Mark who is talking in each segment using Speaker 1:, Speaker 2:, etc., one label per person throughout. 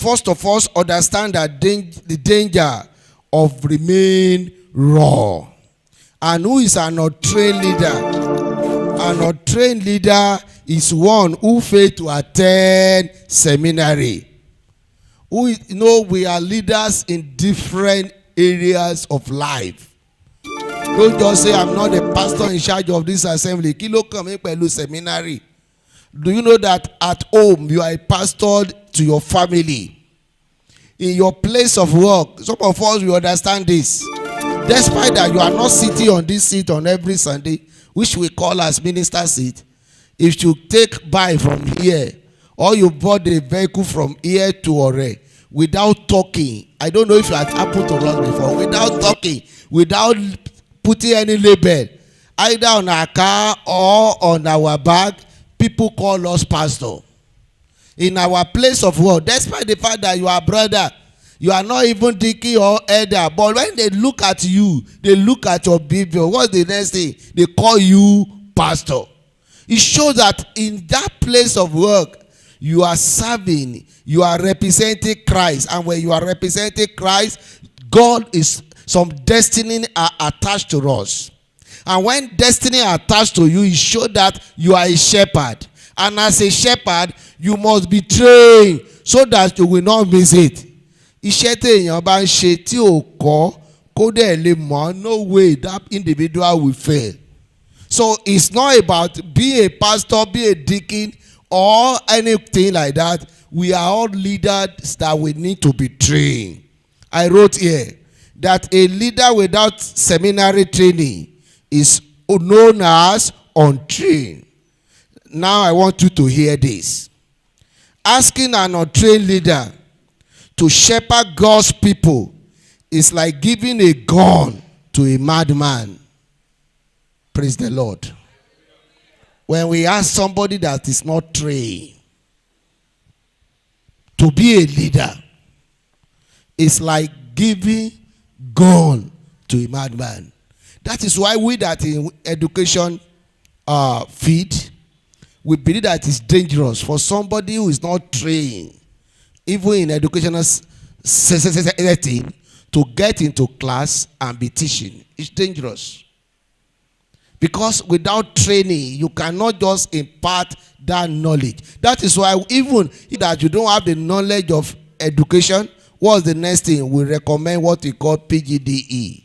Speaker 1: first of all understand that the danger of remain raw. And who is an untrained leader? An untrained leader is one who failed to attend seminary. We are leaders in different areas of life. Don't just say, I'm not a pastor in charge of this assembly. Kilo come pẹ̀lú seminary. Do you know that at home you are a pastor to your family? In your place of work, some of us will understand this. Despite that you are not sitting on this seat on every Sunday, which we call as minister seat, if you take buy from here, or you bought a vehicle from here to Ore, without talking, I don't know if you had happened to us before, without talking, without putting any label, either on our car or on our bag, people call us pastor. In our place of work, despite the fact that you are brother, you are not even deacon or elder, but when they look at you, they look at your behavior. What's the next thing? They call you pastor. It shows that in that place of work, you are serving, you are representing Christ. And when you are representing Christ, God is, some destiny are attached to us. And when destiny are attached to you, it shows that you are a shepherd. And as a shepherd, you must be trained so that you will not miss it. Iṣẹ́ téèyàn bá ń ṣe tí ò kọ́ kó dẹ̀ lè mọ̀, no way that individual will fail. So it's not about being a pastor, be a deacon, or anything like that. We are all leaders that we need to be trained. I wrote here that a leader without seminary training is known as untrained. Now I want you to hear this. Asking an untrained leader to shepherd God's people is like giving a gun to a madman. Praise the Lord. When we ask somebody that is not trained to be a leader, it's like giving gun to a madman. That is why we that in education field, we believe that it's dangerous for somebody who is not trained, even in educational setting, to get into class and be teaching. It's dangerous. Because without training, you cannot just impart that knowledge. That is why even if that you don't have the knowledge of education, what's the next thing? We recommend what we call PGDE.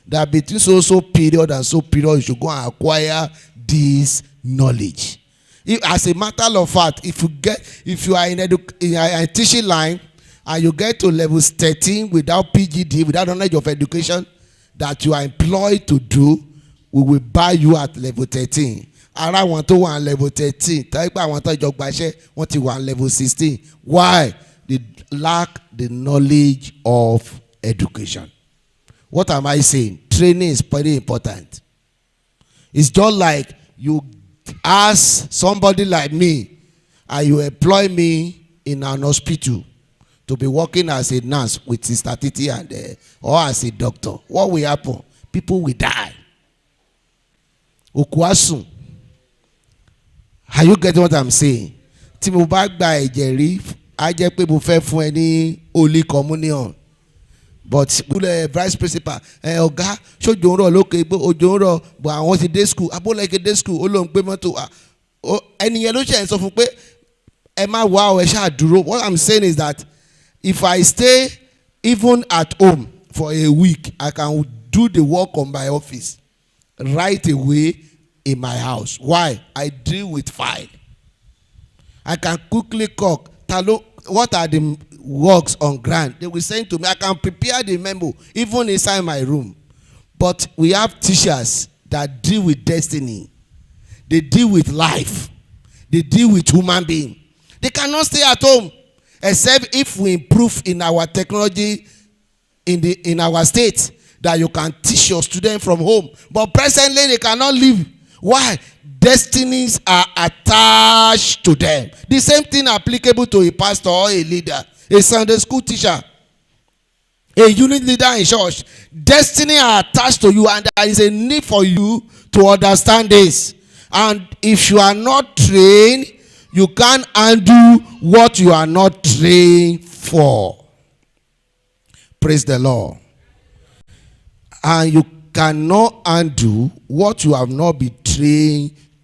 Speaker 1: That between so period and so period, you should go and acquire this knowledge. As a matter of fact, if you are in a teaching line and you get to level 13 without PGD, without knowledge of education that you are employed to do, we will buy you at level 13. Ara want to one level 13. Taipa want to jog bashe want to one level 16. Why? They lack the knowledge of education. What am I saying? Training is very important. It's just like you ask somebody like me and you employ me in an hospital to be working as a nurse with Sister Titi and or as a doctor. What will happen? People will die. Okuasun. Are you getting what I'm saying? Tí mo bá gba ẹ̀jẹ̀ rí, á jẹ́ pé mo fẹ́ fún ẹ ní Holy Communion. But vice principal, ọ̀gá ṣojo ń rọ̀ lókè pé ojo ń rọ̀ but àwọn ti dé school, abólẹ́kẹ̀ dé school, ó lóun gbé mọ́tò wá. Ẹnìyẹn ló ṣe ń sọ fún pé ẹ má wá ọ ẹ ṣáà dúró. What I'm saying is that if I stay even at home for a week, I can do the work on my office right away in my house. Why? I deal with file. I can quickly cook. What are the works on ground? They will send to me. I can prepare the memo even inside my room. But we have teachers that deal with destiny. They deal with life. They deal with human being. They cannot stay at home except if we improve in our technology in our state that you can teach your student from home. But presently they cannot live. Why? Destinies are attached to them. The same thing applicable to a pastor or a leader, a Sunday school teacher, a unit leader in church. Destiny are attached to you, and there is a need for you to understand this. And if you are not trained, You can't undo what you are not trained for. Praise the Lord. And you cannot undo what you have not been trained